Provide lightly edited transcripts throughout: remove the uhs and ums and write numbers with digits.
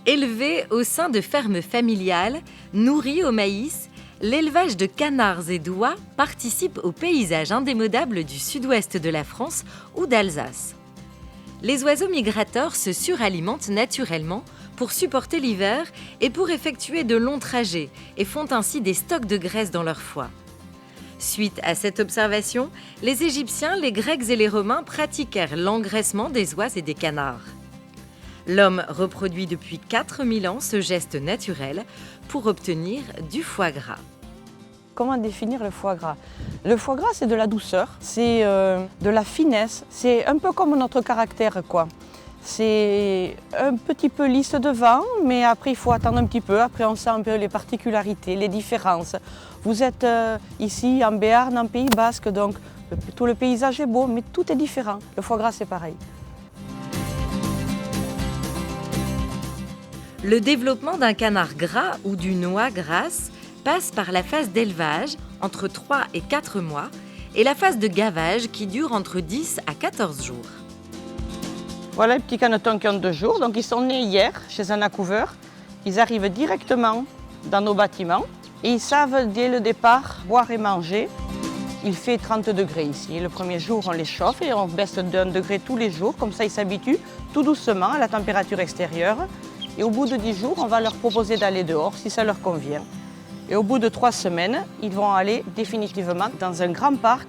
Élevé au sein de fermes familiales, nourri au maïs, l'élevage de canards et d'oies participe au paysage indémodable du sud-ouest de la France ou d'Alsace. Les oiseaux migrateurs se suralimentent naturellement pour supporter l'hiver et pour effectuer de longs trajets et font ainsi des stocks de graisse dans leur foie. Suite à cette observation, les Égyptiens, les Grecs et les Romains pratiquèrent l'engraissement des oies et des canards. L'homme reproduit depuis 4000 ans ce geste naturel pour obtenir du foie gras. Comment définir le foie gras? Le foie gras, c'est de la douceur, c'est de la finesse, c'est un peu comme notre caractère, quoi. C'est un petit peu lisse devant, mais après il faut attendre un petit peu, après on sent un peu les particularités, les différences. Vous êtes ici en Béarn, en Pays Basque, donc tout le paysage est beau, mais tout est différent. Le foie gras, c'est pareil. Le développement d'un canard gras ou d'une oie grasse passe par la phase d'élevage, entre 3 et 4 mois, et la phase de gavage qui dure entre 10 à 14 jours. Voilà les petits canetons qui ont 2 jours, donc ils sont nés hier chez un accouveur. Ils arrivent directement dans nos bâtiments et ils savent dès le départ boire et manger. Il fait 30 degrés ici. Le premier jour, on les chauffe et on baisse d'1 degré tous les jours, comme ça ils s'habituent tout doucement à la température extérieure. Et au bout de 10 jours, on va leur proposer d'aller dehors si ça leur convient. Et au bout de 3 semaines, ils vont aller définitivement dans un grand parc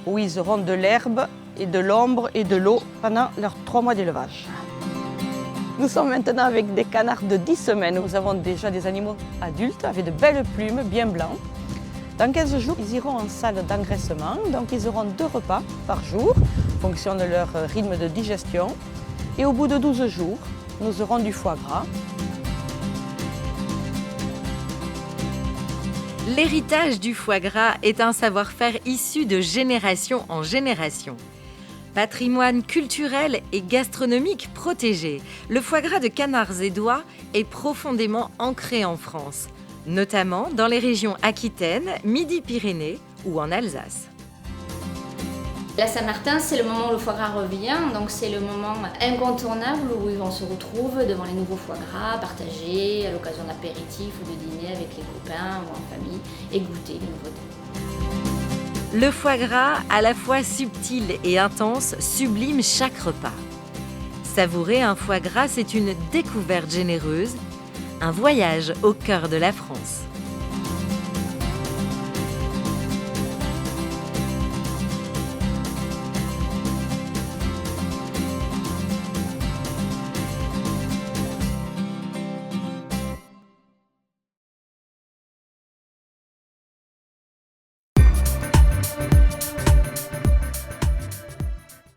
où ils auront de l'herbe et de l'ombre et de l'eau pendant leurs 3 mois d'élevage. Nous sommes maintenant avec des canards de 10 semaines. Nous avons déjà des animaux adultes avec de belles plumes bien blancs. Dans 15 jours, ils iront en salle d'engraissement. Donc ils auront 2 repas par jour en fonction de leur rythme de digestion. Et au bout de 12 jours, nous aurons du foie gras. L'héritage du foie gras est un savoir-faire issu de génération en génération. Patrimoine culturel et gastronomique protégé, le foie gras de canards et d'oies est profondément ancré en France, notamment dans les régions Aquitaine, Midi-Pyrénées ou en Alsace. La Saint-Martin, c'est le moment où le foie gras revient, donc c'est le moment incontournable où on se retrouve devant les nouveaux foie gras, partagés à l'occasion d'apéritifs ou de dîner avec les copains ou en famille et goûter les nouveautés. Le foie gras, à la fois subtil et intense, sublime chaque repas. Savourer un foie gras, c'est une découverte généreuse, un voyage au cœur de la France.